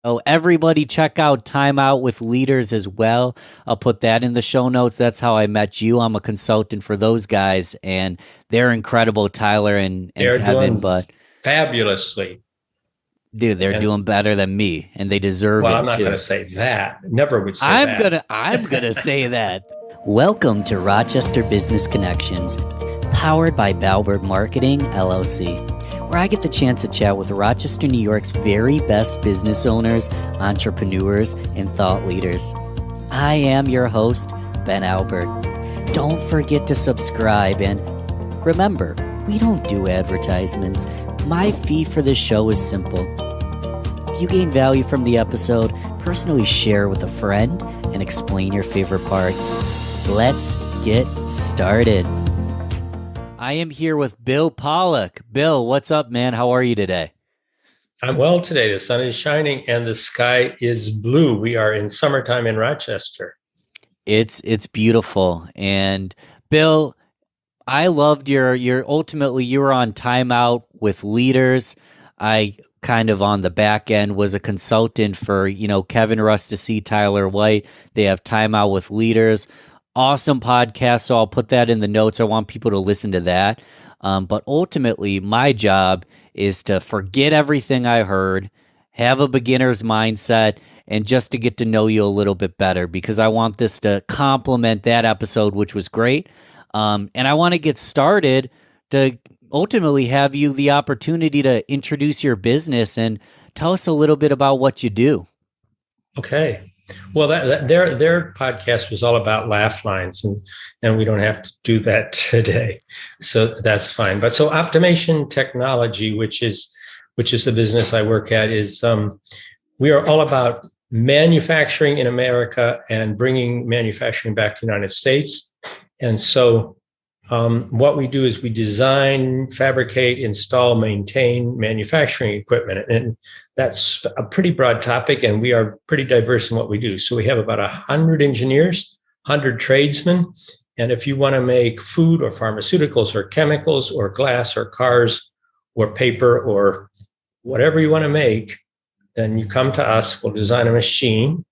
Oh, everybody check out Timeout with Leaders as well. I'll put that in the show notes. That's how I met you. I'm a consultant for those guys, and they're incredible, Tyler and They're Kevin. doing But fabulously. dude, they're And doing better than me, and they deserve well, I'm it not going too. to say that. Never would say I'm that. gonna I'm gonna say that. Welcome to Rochester Business Connections, powered by Balbert Marketing LLC, where I get the chance to chat with Rochester, New York's very best business owners, entrepreneurs, and thought leaders. I am your host, Ben Albert. Don't forget to subscribe, and remember, we don't do advertisements. My fee for this show is simple. If you gain value from the episode, personally share with a friend and explain your favorite part. Let's get started. I am here with Bill Pollock. Bill, what's up, man? How are you today? I'm well today. The sun is shining and the sky is blue. We are in summertime in Rochester. It's beautiful. And Bill, I loved your ultimately you were on Timeout with Leaders. I kind of on the back end was a consultant for, Kevyn Rusty, Tyler White. They have Timeout with Leaders. Awesome podcast. So I'll put that in the notes. I want people to listen to that. But ultimately, my job is to forget everything I heard, have a beginner's mindset, and just to get to know you a little bit better because I want this to complement that episode, which was great. And I want to get started to ultimately have you the opportunity to introduce your business and tell us a little bit about what you do. Okay. Well, their podcast was all about laugh lines, and we don't have to do that today, so that's fine. But so Optimation Technology, which is the business I work at, is we are all about manufacturing in America and bringing manufacturing back to the United States. And so what we do is we design, fabricate, install, maintain manufacturing equipment. And that's a pretty broad topic, and we are pretty diverse in what we do. So we have about 100 engineers, 100 tradesmen. And if you want to make food or pharmaceuticals or chemicals or glass or cars or paper or whatever you want to make, then you come to us. We'll design a machine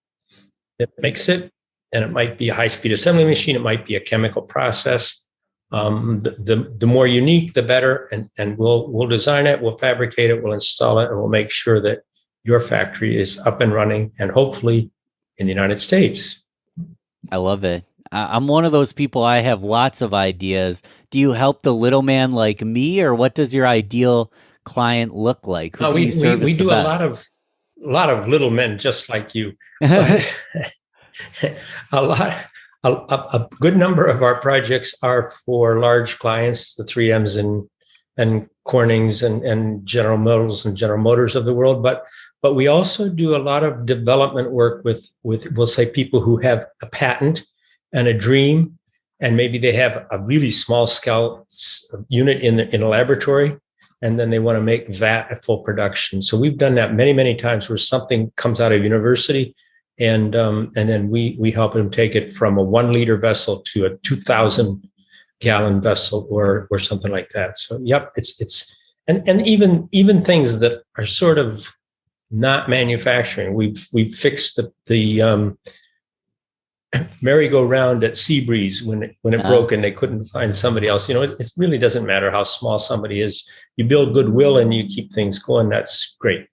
that makes it. And it might be a high-speed assembly machine. It might be a chemical process. The more unique, the better. And we'll design it, we'll fabricate it, we'll install it, and we'll make sure that your factory is up and running, and hopefully in the United States. I love it. I'm one of those people. I have lots of ideas. Do you help the little man like me, or what does your ideal client look like? Who can you service We the do best? a lot of little men just like you, but a lot. A good number of our projects are for large clients, the 3Ms and Cornings and General Motors and General Motors of the world. But we also do a lot of development work with we'll say people who have a patent and a dream, and maybe they have a really small scale unit in a laboratory, and then they want to make that a full production. So we've done that many times, where something comes out of university, and then we help them take it from a 1 liter vessel to a 2,000 gallon vessel or something like that. So yep, it's and even things that are sort of not manufacturing. We've fixed the merry-go-round at Seabreeze when it broke and they couldn't find somebody else. It really doesn't matter how small somebody is. You build goodwill and you keep things going. That's great.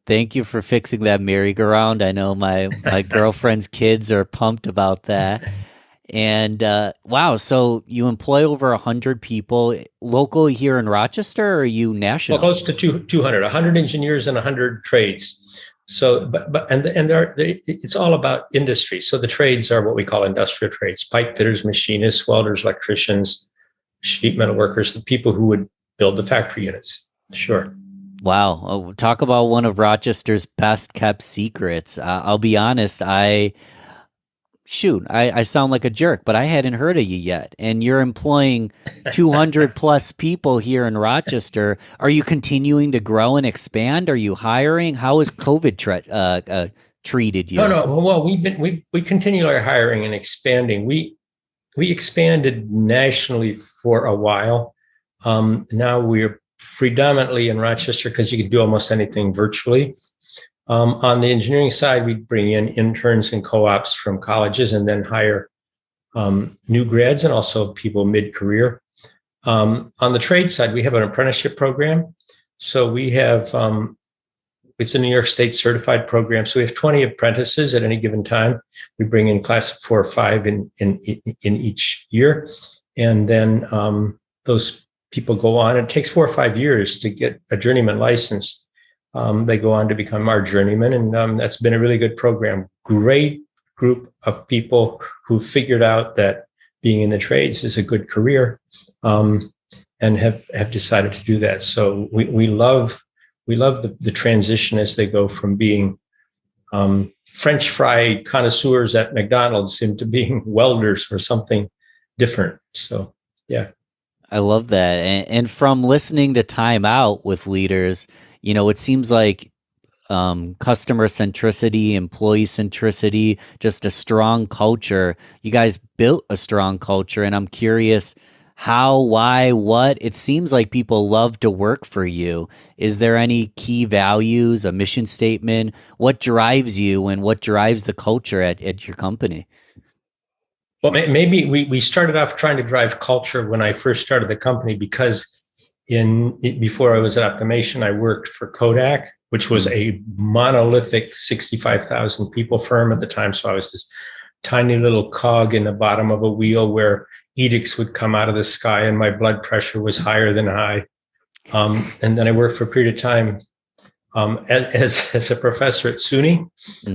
Thank you for fixing that merry-go-round. I know my girlfriend's kids are pumped about that. And wow, so you employ over 100 people locally here in Rochester, or are you Well, national? close to 200, 100 engineers and 100 trades. So, it's all about industry. So the trades are what we call industrial trades: pipe fitters, machinists, welders, electricians, sheet metal workers, the people who would build the factory units. Sure. Wow, talk about one of Rochester's best kept secrets. I'll be honest, I sound like a jerk, but I hadn't heard of you yet. And you're employing 200 plus people here in Rochester. Are you continuing to grow and expand? Are you hiring? How has COVID treated No, you? no. Well, we continue our hiring and expanding. We expanded nationally for a while. Now we're predominantly in Rochester because you can do almost anything virtually. On the engineering side, we bring in interns and co-ops from colleges and then hire new grads and also people mid-career. On the trade side, we have an apprenticeship program. So we have, it's a New York State certified program. So we have 20 apprentices at any given time. We bring in class of 4 or 5 in each year. And then those people go on. It takes 4 or 5 years to get a journeyman license. They go on to become our journeyman. And that's been a really good program. Great group of people who figured out that being in the trades is a good career, and have decided to do that. So we love the transition as they go from being French fry connoisseurs at McDonald's into being welders or something different. So yeah. I love that. And from listening to Timeout with leaders, it seems like customer centricity, employee centricity, just a strong culture. You guys built a strong culture, and I'm curious how, why, what. It seems like people love to work for you. Is there any key values, a mission statement? What drives you and what drives the culture at your company? Well, maybe we started off trying to drive culture when I first started the company, because before I was at Optimation, I worked for Kodak, which was a monolithic 65,000 people firm at the time. So I was this tiny little cog in the bottom of a wheel where edicts would come out of the sky and my blood pressure was higher than high. And then I worked for a period of time as a professor at SUNY,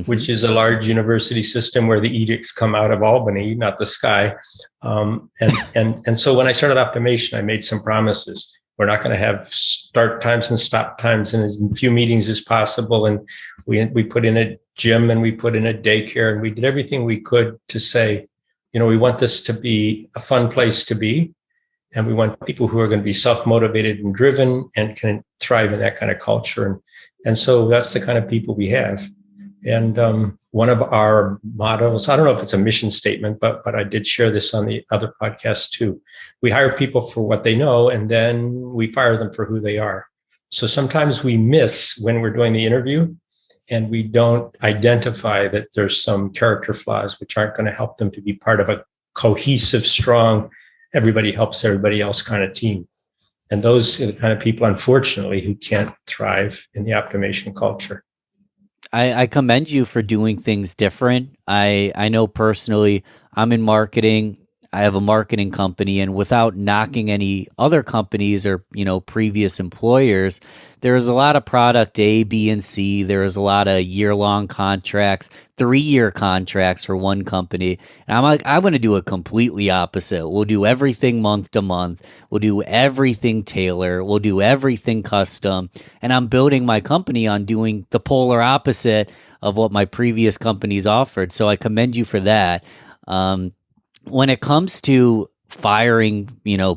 which is a large university system where the edicts come out of Albany, not the sky. And so when I started Optimation, I made some promises. We're not going to have start times and stop times and as few meetings as possible. And we put in a gym and we put in a daycare and we did everything we could to say, we want this to be a fun place to be. And we want people who are going to be self-motivated and driven and can thrive in that kind of culture. And so that's the kind of people we have. And one of our mottos, I don't know if it's a mission statement, but I did share this on the other podcast too. We hire people for what they know, and then we fire them for who they are. So sometimes we miss when we're doing the interview and we don't identify that there's some character flaws which aren't going to help them to be part of a cohesive, strong, everybody helps everybody else kind of team. And those are the kind of people, unfortunately, who can't thrive in the Optimation culture. I commend you for doing things different. I know personally, I'm in marketing. I have a marketing company, and without knocking any other companies or, previous employers, there is a lot of product A, B, and C. There is a lot of year-long contracts, 3-year contracts for one company. And I'm like, I'm going to do a completely opposite. We'll do everything month to month. We'll do everything tailor. We'll do everything custom. And I'm building my company on doing the polar opposite of what my previous companies offered. So I commend you for that. When it comes to firing,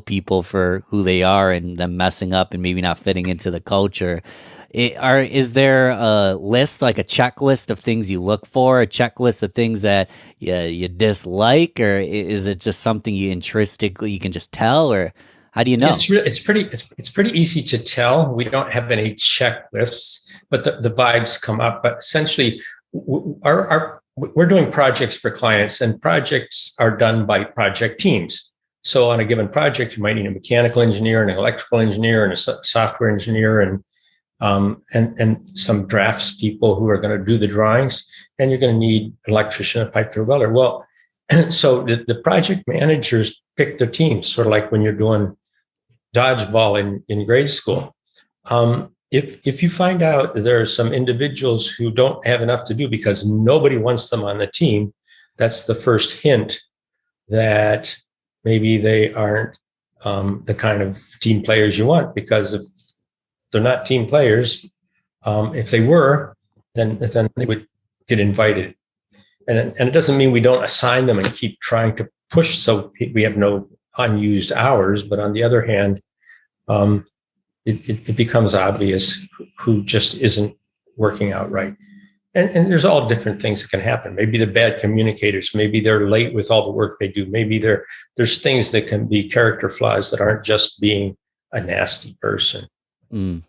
people for who they are and them messing up and maybe not fitting into the culture, is there a list, like a checklist of things you look for, a checklist of things that you dislike, or is it just something you intrinsically you can just tell, or how do you know? It's pretty easy to tell. We don't have any checklists, but the vibes come up. But essentially, we're doing projects for clients, and projects are done by project teams. So on a given project, you might need a mechanical engineer, an electrical engineer, and a software engineer, and some drafts people who are going to do the drawings. And you're going to need an electrician, a pipe through welder. Well, so the project managers pick their teams, sort of like when you're doing dodgeball in grade school. If you find out that there are some individuals who don't have enough to do because nobody wants them on the team, that's the first hint that maybe they aren't the kind of team players you want. Because if they're not team players, if they were, then they would get invited. And it doesn't mean we don't assign them and keep trying to push so we have no unused hours. But on the other hand, it becomes obvious who just isn't working out right. And there's all different things that can happen. Maybe they're bad communicators. Maybe they're late with all the work they do. Maybe there's things that can be character flaws that aren't just being a nasty person. Mm.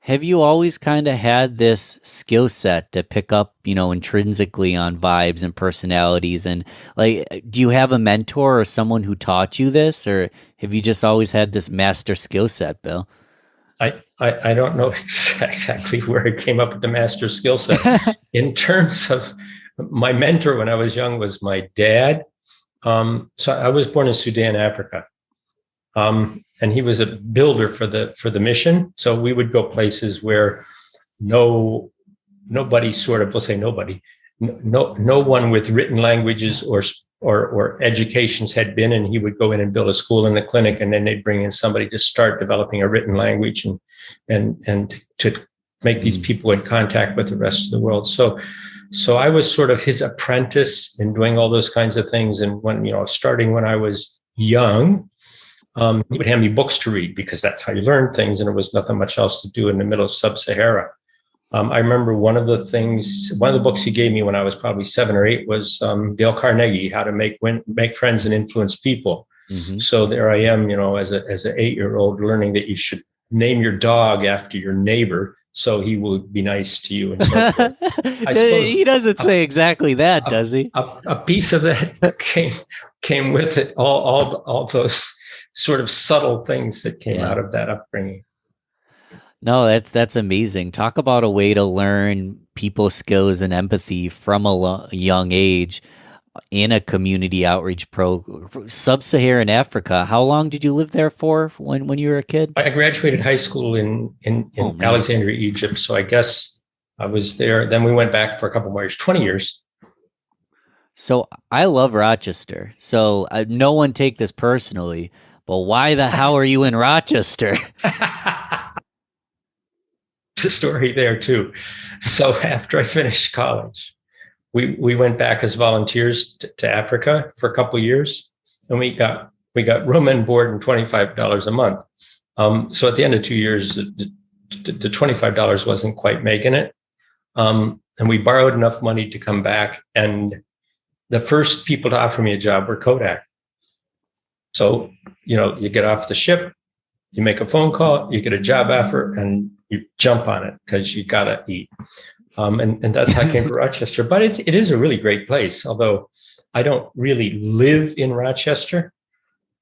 Have you always kind of had this skill set to pick up, intrinsically on vibes and personalities? And like, do you have a mentor or someone who taught you this, or have you just always had this master skill set, Bill? I don't know exactly where I came up with the master skill set. In terms of my mentor when I was young was my dad. So I was born in Sudan, Africa. And he was a builder for the mission. So we would go places where nobody sort of, we'll say nobody, no one with written languages or educations had been, and he would go in and build a school in the clinic, and then they'd bring in somebody to start developing a written language and to make these people in contact with the rest of the world. So I was sort of his apprentice in doing all those kinds of things. And when, starting when I was young, he would hand me books to read because that's how you learn things. And there was nothing much else to do in the middle of sub-Sahara. I remember one of the books he gave me when I was probably 7 or 8 was Dale Carnegie, How to Make Friends and Influence People. Mm-hmm. So there I am, as an 8-year-old learning that you should name your dog after your neighbor so he will be nice to you. And so forth. I suppose he doesn't say exactly that, does he? A piece of that came with it, all those sort of subtle things that came out of that upbringing. No, that's amazing. Talk about a way to learn people skills and empathy from a young age in a community outreach sub-Saharan Africa. How long did you live there for when you were a kid? I graduated high school in Alexandria, Egypt. So I guess I was there. Then we went back for a couple more years, 20 years. So I love Rochester. So no one take this personally, but why the hell are you in Rochester? A story there too. So after I finished college, we went back as volunteers to Africa for a couple of years, and we got room and board and $25 a month. So at the end of 2 years, the $25 wasn't quite making it, and we borrowed enough money to come back. And the first people to offer me a job were Kodak. So you get off the ship, you make a phone call, you get a job offer, and you jump on it because you gotta eat. And that's how I came to Rochester. But it is a really great place. Although I don't really live in Rochester,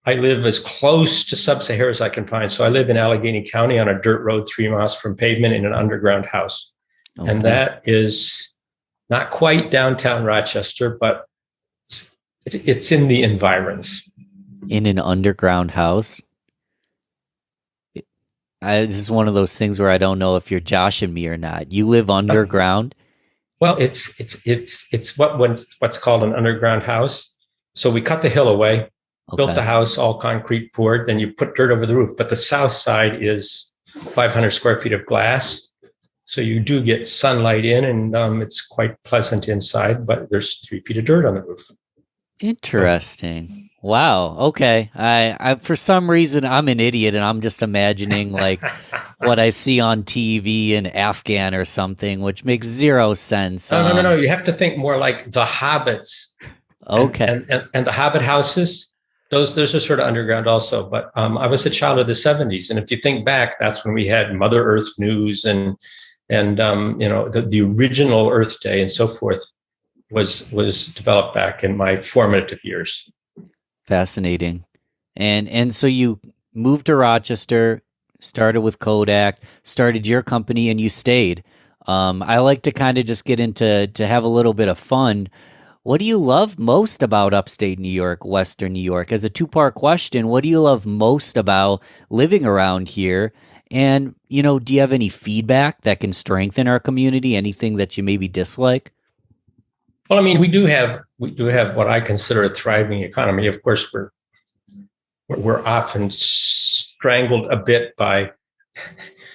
I live as close to sub-Sahara as I can find. So I live in Allegheny County on a dirt road 3 miles from pavement in an underground house, and that is not quite downtown Rochester, but it's in the environs. In an underground house. This is one of those things where I don't know if you're joshing me or not. You live underground? Well, it's what's called an underground house. So we cut the hill away, built the house, all concrete poured, then you put dirt over the roof. But the south side is 500 square feet of glass. So you do get sunlight in, and it's quite pleasant inside, but there's 3 feet of dirt on the roof. Interesting. Wow. Okay. I for some reason I'm an idiot and I'm just imagining like what I see on TV in Afghan or something, which makes zero sense. No. You have to think more like the Hobbits. Okay. And the Hobbit houses. Those are sort of underground also. But I was a child of the 70s, and if you think back, that's when we had Mother Earth News and the original Earth Day and so forth was developed back in my formative years. Fascinating. And so you moved to Rochester, started with Kodak, started your company, and you stayed. I like to kind of just get into to have a little bit of fun. What do you love most about upstate New York, Western New York? As a 2-part question, what do you love most about living around here? And, do you have any feedback that can strengthen our community? Anything that you maybe dislike? Well, I mean, we do have what I consider a thriving economy. Of course, we're often strangled a bit by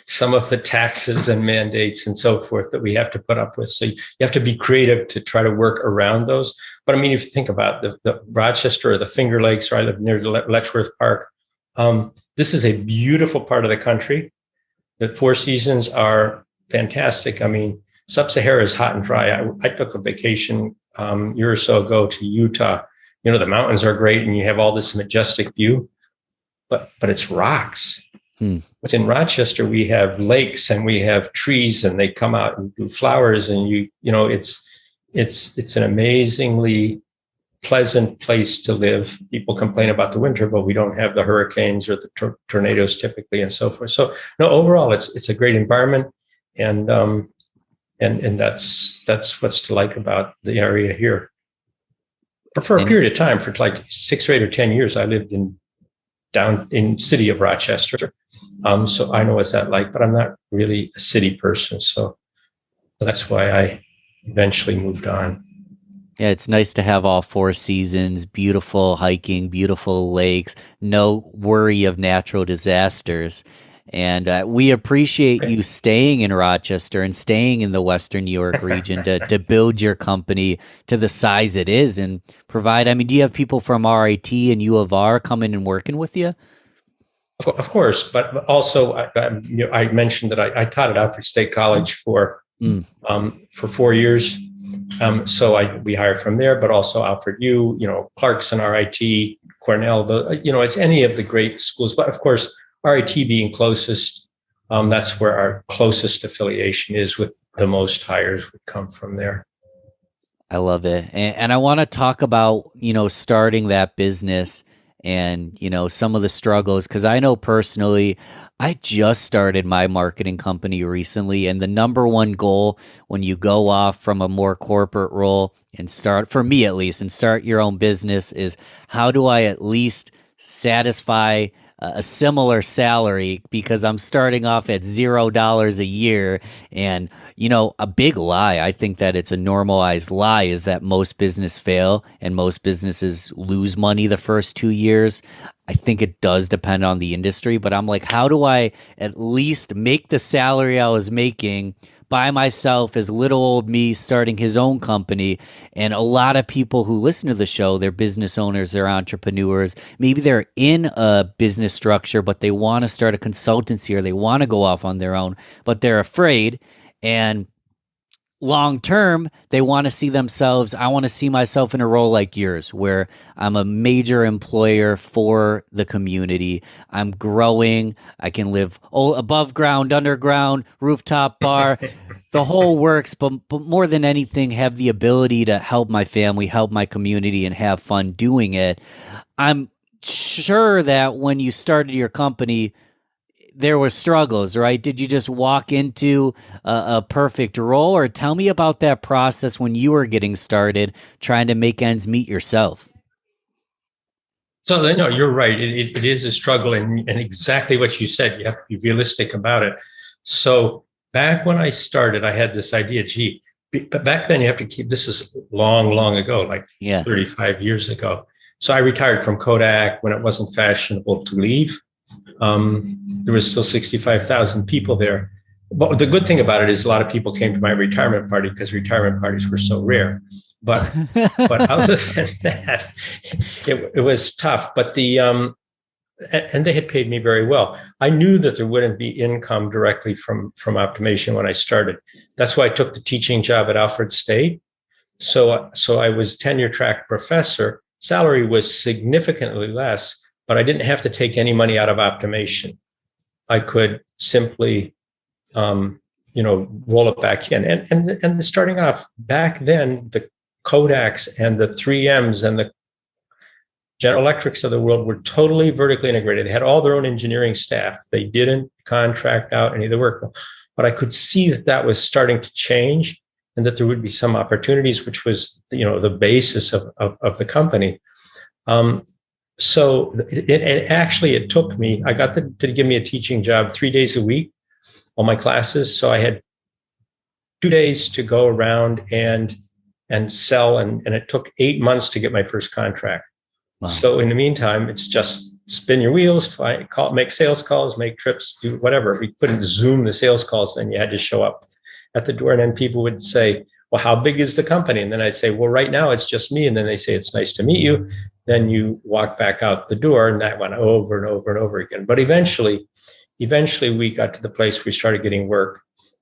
some of the taxes and mandates and so forth that we have to put up with. So you have to be creative to try to work around those. But I mean, if you think about the Rochester or the Finger Lakes, or I live near Letchworth Park, this is a beautiful part of the country. The 4 seasons are fantastic. I mean, Sub-Sahara is hot and dry. I took a vacation a year or so ago to Utah. The mountains are great and you have all this majestic view, but it's rocks. in Rochester, we have lakes and we have trees, and they come out and do flowers, and it's an amazingly pleasant place to live. People complain about the winter, but we don't have the hurricanes or the tornadoes typically, and so forth. So no, overall, it's a great environment, and that's what's to like about the area here. For a period of time, for like 6 or 8 or 10 years, I lived down in city of Rochester. So I know what's that like, but I'm not really a city person. So that's why I eventually moved on. Yeah, it's nice to have all four seasons, beautiful hiking, beautiful lakes, no worry of natural disasters. And we appreciate you staying in Rochester and staying in the Western New York region to build your company to the size it is and provide. I mean, do you have people from RIT and U of R coming and working with you? Of course, but also I mentioned that I taught at Alfred State College for 4 years. So we hired from there, but also Alfred U, Clarkson, RIT, Cornell, it's any of the great schools. But of course, RIT being closest, that's where our closest affiliation is, with the most hires would come from there. I love it. And I want to talk about, starting that business and, some of the struggles, because I know personally, I just started my marketing company recently. And the number one goal when you go off from a more corporate role and start, for me at least, and start your own business is, how do I at least satisfy a similar salary, because I'm starting off at $0 a year. And, a big lie, I think that it's a normalized lie, is that most business fail and most businesses lose money the first 2 years. I think it does depend on the industry, but I'm like, how do I at least make the salary I was making by myself as little old me starting his own company? And a lot of people who listen to the show, they're business owners, they're entrepreneurs. Maybe they're in a business structure, but they want to start a consultancy or they want to go off on their own, but they're afraid. And long term, they want to see themselves. I want to see myself in a role like yours, where I'm a major employer for the community. I'm growing. I can live above ground, underground, rooftop bar, the whole works. But more than anything, have the ability to help my family, help my community, and have fun doing it. I'm sure that when you started your company, there were struggles, right? Did you just walk into a perfect role, or tell me about that process when you were getting started trying to make ends meet yourself? So no, you're right. It is a struggle, and exactly what you said. You have to be realistic about it. So back when I started, I had this idea. Gee, but back then you have to keep. This is long, long ago, like 35 years ago. So I retired from Kodak when it wasn't fashionable to leave. There was still 65,000 people there. But the good thing about it is a lot of people came to my retirement party because retirement parties were so rare. But other than that, it was tough. But and they had paid me very well. I knew that there wouldn't be income directly from Optimation when I started. That's why I took the teaching job at Alfred State. So I was tenure track professor. Salary was significantly less, but I didn't have to take any money out of Optimation. I could simply, roll it back in. And starting off back then, the Kodaks and the 3Ms and the General Electrics of the world were totally vertically integrated. They had all their own engineering staff. They didn't contract out any of the work. But I could see that was starting to change, and that there would be some opportunities, which was, the basis of the company. So it took me, I got to give me a teaching job 3 days a week, all my classes. So I had 2 days to go around and sell. And it took 8 months to get my first contract. Wow. So in the meantime, it's just spin your wheels, make sales calls, make trips, do whatever. If you couldn't Zoom the sales calls, then you had to show up at the door. And then people would say, well, how big is the company? And then I'd say, well, right now it's just me. And then they say, it's nice to meet you. Then you walk back out the door, and that went over and over and over again. But eventually we got to the place where we started getting work.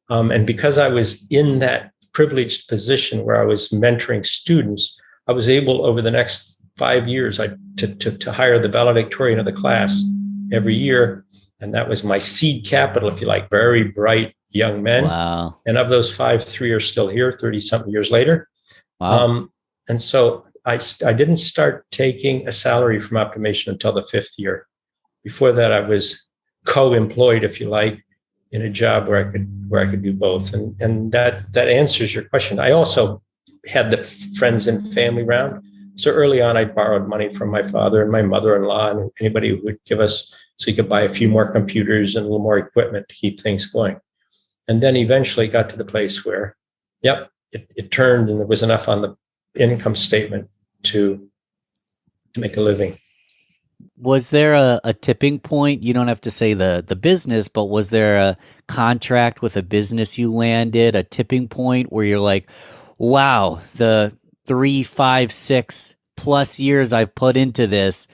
And because I was in that privileged position where I was mentoring students, I was able, over the next 5 years, to hire the valedictorian of the class every year. And that was my seed capital, if you like, very bright young men. Wow. And of those five, three are still here 30 something years later. Wow. And so I didn't start taking a salary from Optimation until the fifth year. Before that, I was co-employed, if you like, in a job where I could do both. And that answers your question. I also had the friends and family round. So early on, I borrowed money from my father and my mother-in-law and anybody who would give us so you could buy a few more computers and a little more equipment to keep things going. And then eventually got to the place where, yep, it turned and there was enough on the income statement to make a living. Was there a tipping point? You don't have to say the business, but was there a contract with a business you landed, a tipping point where you're like, wow, the 3, 5, 6+ years I've put into this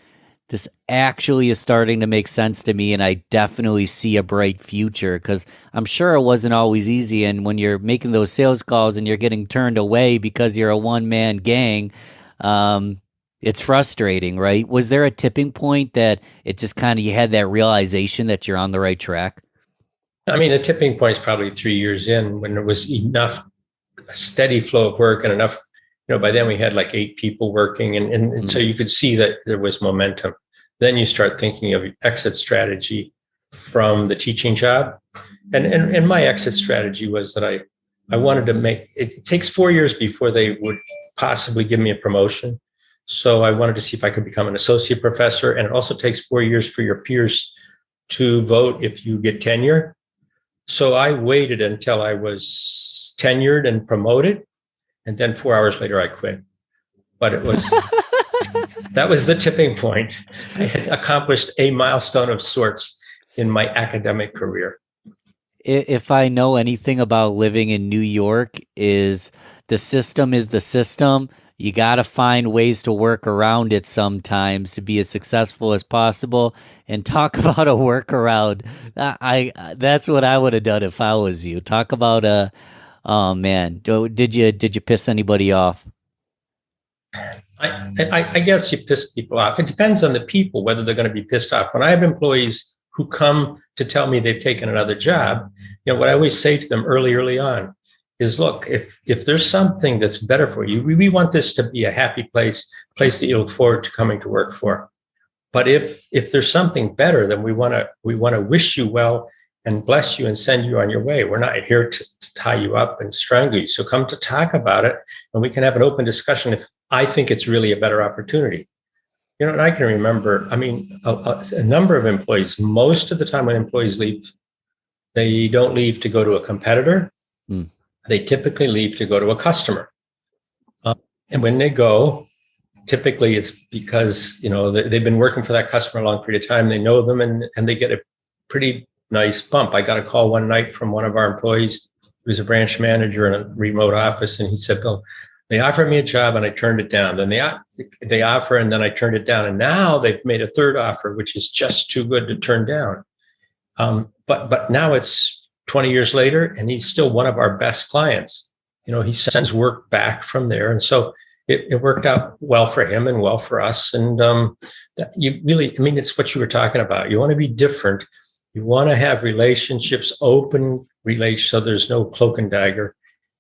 actually is starting to make sense to me, and I definitely see a bright future? Because I'm sure it wasn't always easy, and when you're making those sales calls and you're getting turned away because you're a one-man gang, it's frustrating, right? Was there a tipping point that it just kind of you had that realization that you're on the right track? I mean, the tipping point is probably 3 years in when there was enough a steady flow of work and enough, by then we had like 8 people working. And so you could see that there was momentum. Then you start thinking of exit strategy from the teaching job. And my exit strategy was that I wanted to make, it takes 4 years before they would possibly give me a promotion. So I wanted to see if I could become an associate professor. And it also takes 4 years for your peers to vote if you get tenure. So I waited until I was tenured and promoted. And then 4 hours later, I quit. But that was the tipping point. I had accomplished a milestone of sorts in my academic career. If I know anything about living in New York, is the system is the system. You got to find ways to work around it sometimes to be as successful as possible. And talk about a workaround. I that's what I would have done if I was you. Talk about a oh man, did you piss anybody off? I guess you piss people off. It depends on the people whether they're going to be pissed off. When I have employees who come to tell me they've taken another job, what I always say to them early on is, look, if there's something that's better for you, we want this to be a happy place that you look forward to coming to work for. But if there's something better, then we want to wish you well and bless you and send you on your way. We're not here to tie you up and strangle you. So come to talk about it, and we can have an open discussion if I think it's really a better opportunity. And I can remember, I mean, a number of employees, most of the time when employees leave, they don't leave to go to a competitor. Mm. They typically leave to go to a customer. And when they go, typically it's because, they've been working for that customer a long period of time. They know them and they get a pretty nice bump. I got a call one night from one of our employees who's a branch manager in a remote office. And he said, Bill, they offered me a job and I turned it down. Then they offer and then I turned it down. And now they've made a third offer, which is just too good to turn down. But now it's 20 years later and he's still one of our best clients. He sends work back from there. And so it worked out well for him and well for us. And you really, I mean, it's what you were talking about. You want to be different. You want to have relationships, open relations, so there's no cloak and dagger.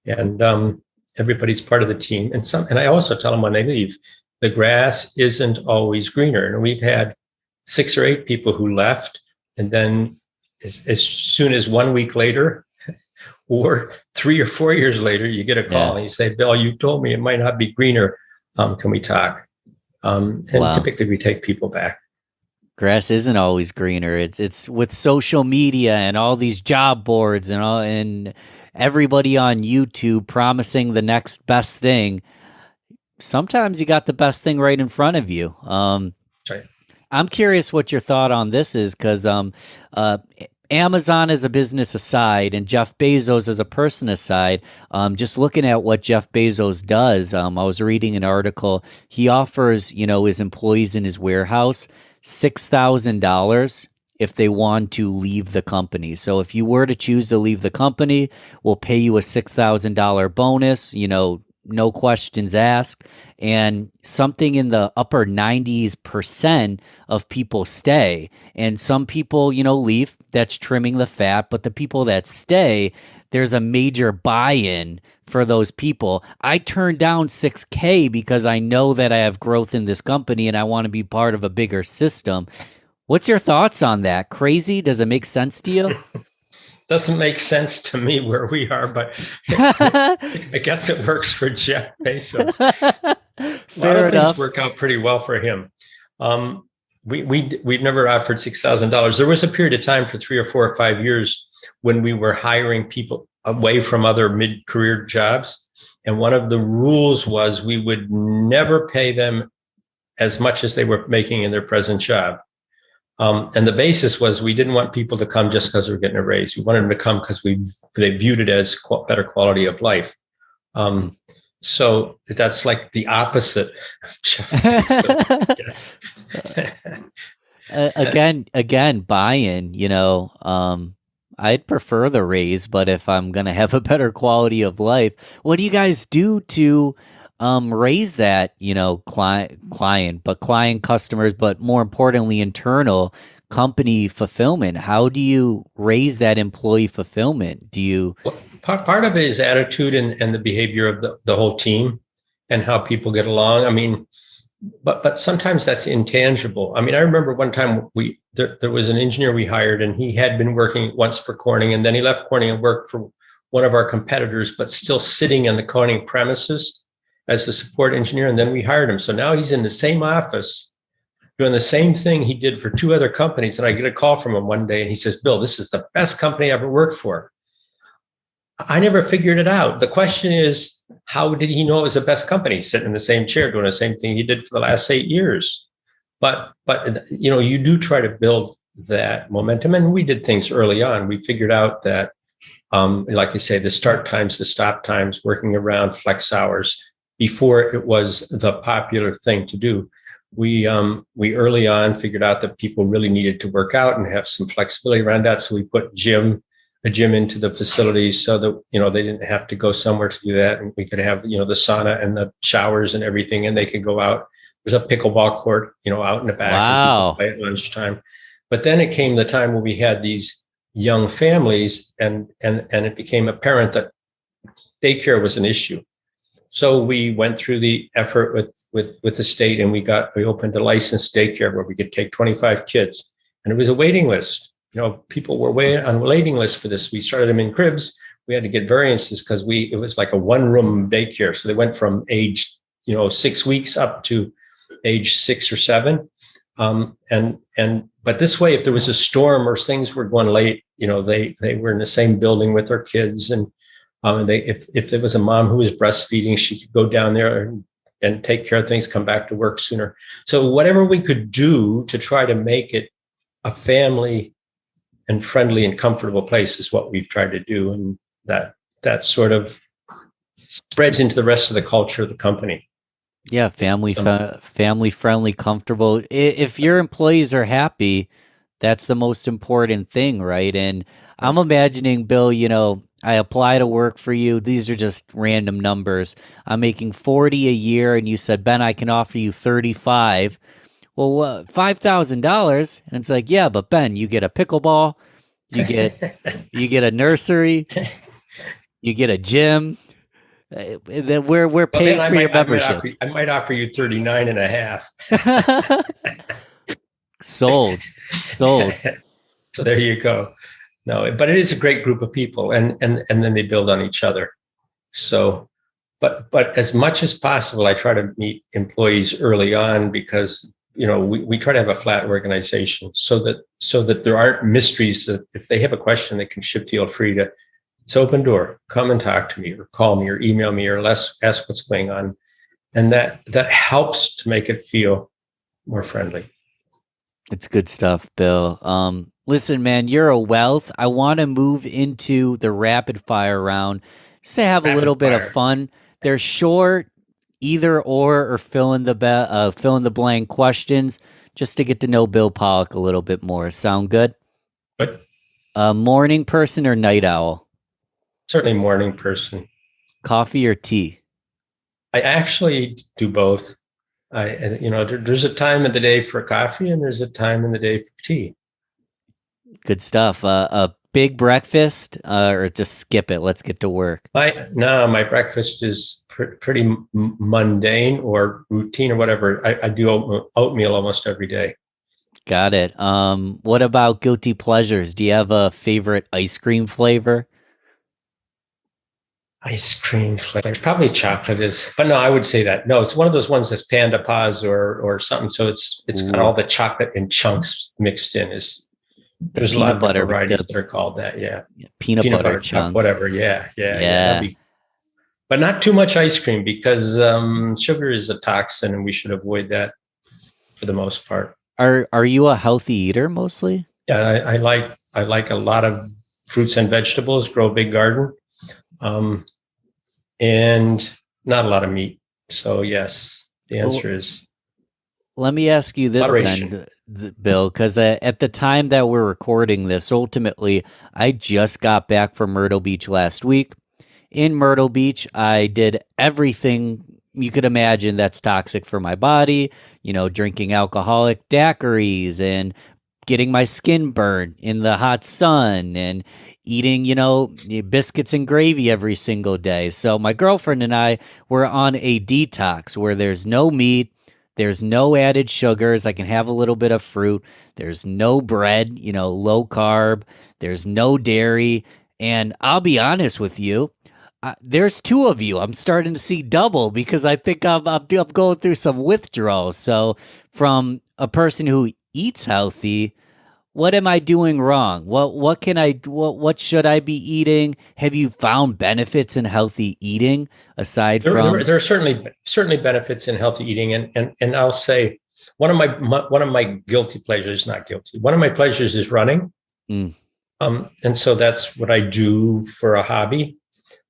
And everybody's part of the team. And I also tell them when they leave, the grass isn't always greener. And we've had 6 or 8 people who left. And then as soon as 1 week later, or 3 or 4 years later, you get a call and you say, Bill, you told me it might not be greener. Can we talk? And typically we take people back. Grass isn't always greener. It's with social media and all these job boards and everybody on YouTube promising the next best thing. Sometimes you got the best thing right in front of you. Right. I'm curious what your thought on this is, because Amazon as a business aside and Jeff Bezos as a person aside, just looking at what Jeff Bezos does, I was reading an article. He offers, his employees in his warehouse $6,000 if they want to leave the company. So if you were to choose to leave the company, we'll pay you a $6,000 bonus, no questions asked, and something in the upper 90% of people stay. And some people, leave. That's trimming the fat, but the people that stay, there's a major buy-in for those people. I turned down 6K because I know that I have growth in this company and I want to be part of a bigger system. What's your thoughts on that? Crazy? Does it make sense to you? Doesn't make sense to me where we are, but I guess it works for Jeff Bezos. A lot Fair of things enough. work out pretty well for him. We never offered $6,000. There was a period of time for 3 or 4 or 5 years when we were hiring people away from other mid-career jobs. And one of the rules was we would never pay them as much as they were making in their present job. And the basis was we didn't want people to come just because they were getting a raise. We wanted them to come because they viewed it as better quality of life. So that's like the opposite of Jeff Bezos. Again, buy-in, I'd prefer the raise, but if I'm gonna have a better quality of life, what do you guys do to raise that, client customers, but more importantly, internal company fulfillment? How do you raise that employee fulfillment? Do you? Well, part of it is attitude and the behavior of the whole team and how people get along. I mean, but sometimes that's intangible. I mean, I remember one time there was an engineer we hired, and he had been working once for Corning, and then he left Corning and worked for one of our competitors, but still sitting on the Corning premises as a support engineer. And then we hired him. So now he's in the same office doing the same thing he did for 2 other companies. And I get a call from him one day and he says, Bill, this is the best company I ever worked for. I never figured it out. The question is, how did he know it was the best company, sitting in the same chair doing the same thing he did for the last 8 years? But you do try to build that momentum. And we did things early on. We figured out that, like I say, the start times, the stop times, working around flex hours before it was the popular thing to do. We early on figured out that people really needed to work out and have some flexibility around that. So we put a gym into the facilities so that, they didn't have to go somewhere to do that. And we could have, the sauna and the showers and everything, and they could go out. There's a pickleball court, out in the back. Wow. And people play at lunchtime. But then it came the time when we had these young families and it became apparent that daycare was an issue. So we went through the effort with the state, and we opened a licensed daycare where we could take 25 kids, and it was a waiting list. People were waiting on a waiting list for this. We started them in cribs. We had to get variances because it was like a 1-room daycare. So they went from age, 6 weeks up to age 6 or 7. But this way, if there was a storm or things were going late, they were in the same building with their kids. And if there was a mom who was breastfeeding, she could go down there and take care of things, come back to work sooner. So whatever we could do to try to make it a family and friendly and comfortable place is what we've tried to do. And that sort of spreads into the rest of the culture of the company. Yeah, family friendly, comfortable. If your employees are happy, that's the most important thing, right? And I'm imagining, Bill, I apply to work for you. These are just random numbers. I'm making 40 a year, and you said, Ben, I can offer you 35. Well, $5,000, and it's like, yeah, but Ben, you get a pickleball, you get a nursery, you get a gym. Then we're paying for your memberships. I might offer you 39 and a half. Sold. So there you go. No, but it is a great group of people, and then they build on each other. So, but as much as possible, I try to meet employees early on because we try to have a flat organization so that there aren't mysteries. That if they have a question, they should feel free to. It's open door. Come and talk to me, or call me, or email me, or ask what's going on, and that helps to make it feel more friendly. It's good stuff, Bill. Listen, man, you're a wealth. I want to move into the rapid fire round just to have a little bit of fun. They're short, either or fill in the blank questions, just to get to know Bill Pollock a little bit more. Sound good? But morning person or night owl? Certainly morning person. Coffee or tea? I actually do both. There's a time in the day for coffee and there's a time in the day for tea. Good stuff. A big breakfast, or just skip it. Let's get to work. My breakfast is pretty mundane or routine or whatever. I do oatmeal almost every day. Got it. What about guilty pleasures? Do you have a favorite ice cream flavor? Ice cream flavor, probably chocolate is, but no, I would say that. No, it's one of those ones that's Panda Paws or something. So it's got Ooh, all the chocolate in chunks mixed in. the There's a lot peanut of different butter, varieties the that are called that. Yeah, peanut peanut butter butter cup, chunks. whatever. Yeah. That'd Yeah. be, but not too much ice cream because sugar is a toxin, and we should avoid that for the most part. Are you a healthy eater mostly? Yeah, I like a lot of fruits and vegetables. Grow a big garden. Um, and not a lot of meat. So yes, the Well, answer is let me ask you this moderation. then, Bill, because at the time that we're recording this, ultimately, I just got back from Myrtle Beach last week. In Myrtle Beach, I did everything you could imagine that's toxic for my body, drinking alcoholic daiquiris and getting my skin burned in the hot sun and eating, biscuits and gravy every single day. So my girlfriend and I were on a detox where there's no meat, there's no added sugars. I can have a little bit of fruit. There's no bread, low carb. There's no dairy. And I'll be honest with you, there's two of you. I'm starting to see double because I think I'm going through some withdrawal. So, from a person who eats healthy, what am I doing wrong? What should I be eating? Have you found benefits in healthy eating aside There from are certainly benefits in healthy eating, and I'll say one of my guilty pleasures, not guilty. One of my pleasures is running, mm, and so that's what I do for a hobby.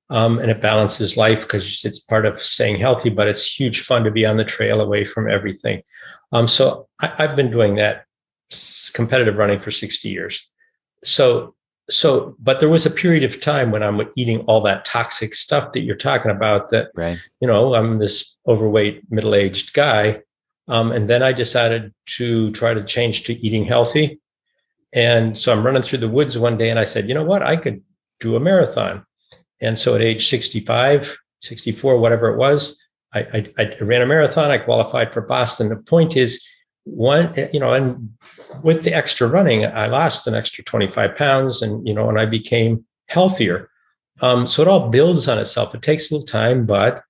And it balances life because it's part of staying healthy, but it's huge fun to be on the trail away from everything. So I've been doing that competitive running for 60 years. So, but there was a period of time when I'm eating all that toxic stuff that you're talking about that, right? I'm this overweight, middle-aged guy. And then I decided to try to change to eating healthy. And so I'm running through the woods one day and I said, you know what, I could do a marathon. And so at age 65, 64, whatever it was, I ran a marathon. I qualified for Boston. The point is, and with the extra running, I lost an extra 25 pounds and I became healthier. So it all builds on itself. It takes a little time, but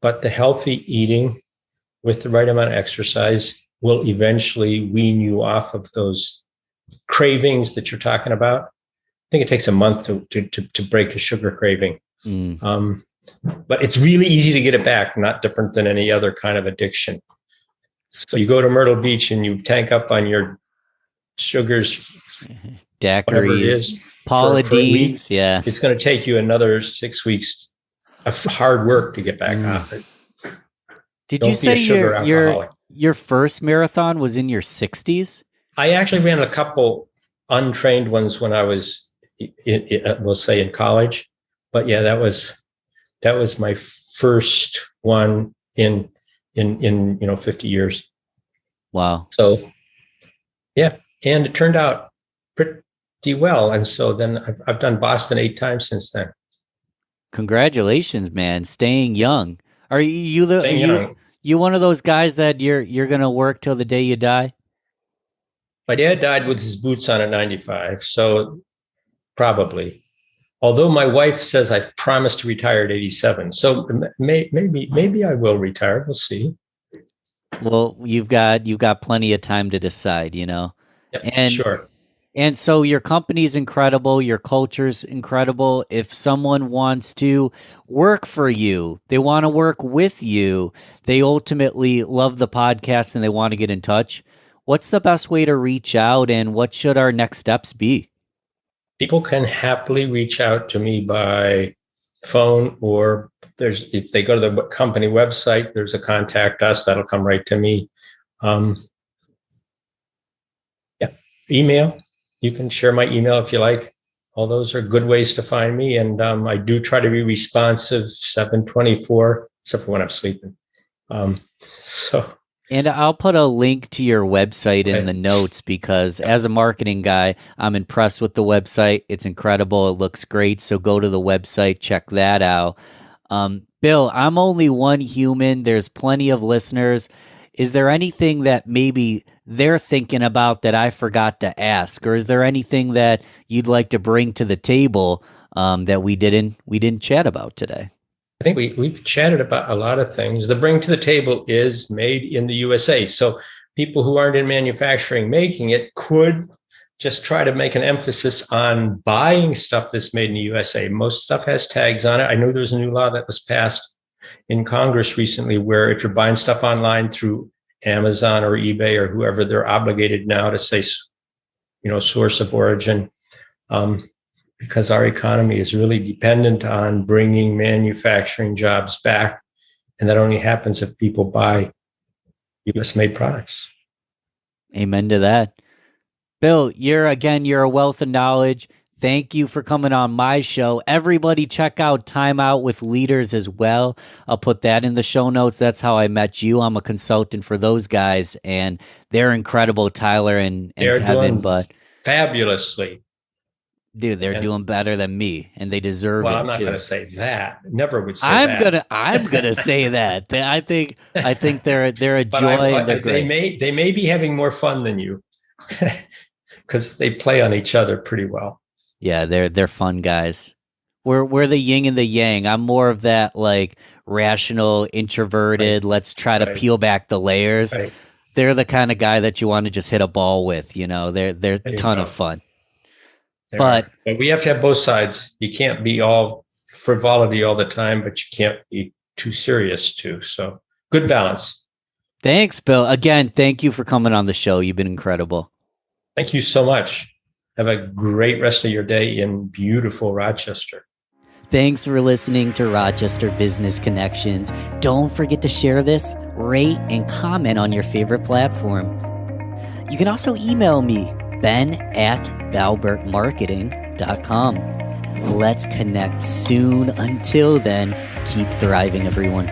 the healthy eating with the right amount of exercise will eventually wean you off of those cravings that you're talking about. I think it takes a month to break a sugar craving. Mm. But it's really easy to get it back, not different than any other kind of addiction. So you go to Myrtle Beach and you tank up on your sugars, whatever it Daiquiris, is, for a week. Paladines, yeah. It's going to take you another 6 weeks of hard work to get back Mm. off it. Did you Don't be say a sugar your alcoholic. your first marathon was in your 60s? I actually ran a couple untrained ones when I was, we'll say, in college. But yeah, that was my first one in 50 years. Wow. So yeah, and it turned out pretty well. And so then I've done Boston 8 times since then. Congratulations, man. Staying young. Are you the are Staying young. you one of those guys that you're gonna work till the day you die? My dad died with his boots on at 95, so probably. Although my wife says I've promised to retire at 87, so maybe I will retire. We'll see. Well, you've got plenty of time to decide. Yep, And sure. and so your company's incredible, your culture's incredible. If someone wants to work for you, they want to work with you, they ultimately love the podcast and they want to get in touch. What's the best way to reach out and what should our next steps be? People can happily reach out to me by phone, or if they go to the company website, there's a contact us that'll come right to me. Um, yeah, email. You can share my email if you like. All those are good ways to find me, and I do try to be responsive 7/24. except for when I'm sleeping. So And I'll put a link to your website in okay. the notes because Yep. as a marketing guy, I'm impressed with the website. It's incredible. It looks great. So go to the website, check that out. Bill, I'm only one human. There's plenty of listeners. Is there anything that maybe they're thinking about that I forgot to ask, or is there anything that you'd like to bring to the table that we didn't chat about today? I think we've chatted about a lot of things. The bring to the table is made in the USA. So people who aren't in manufacturing making it could just try to make an emphasis on buying stuff that's made in the USA. Most stuff has tags on it. I know there's a new law that was passed in Congress recently where if you're buying stuff online through Amazon or eBay or whoever, they're obligated now to say, source of origin. Because our economy is really dependent on bringing manufacturing jobs back. And that only happens if people buy US made products. Amen to that. Bill, you're a wealth of knowledge. Thank you for coming on my show. Everybody check out Timeout with Leaders as well. I'll put that in the show notes. That's how I met you. I'm a consultant for those guys, and they're incredible, Tyler and They're Kevin. doing But fabulously. dude, they're doing better than me, and they deserve Well, it I'm not too. going to say that. Never would say I'm that. gonna say that. I think they're a But joy and they're great. they may be having more fun than you because they play on each other pretty well. Yeah, they're fun guys. We're the yin and the yang. I'm more of that like rational, introverted, Right. let's try to Right. peel back the layers. Right. They're the kind of guy that you want to just hit a ball with, they're There a you ton go. of fun. They But are. But we have to have both sides. You can't be all frivolity all the time, but you can't be too serious too. So good balance. thanks, Bill. Again, thank you for coming on the show. You've been incredible. Thank you so much. Have a great rest of your day in beautiful Rochester. Thanks for listening to Rochester Business Connections. Don't forget to share this, rate, and comment on your favorite platform. You can also email me, ben@balbertmarketing.com. Let's connect soon. Until then, keep thriving, everyone.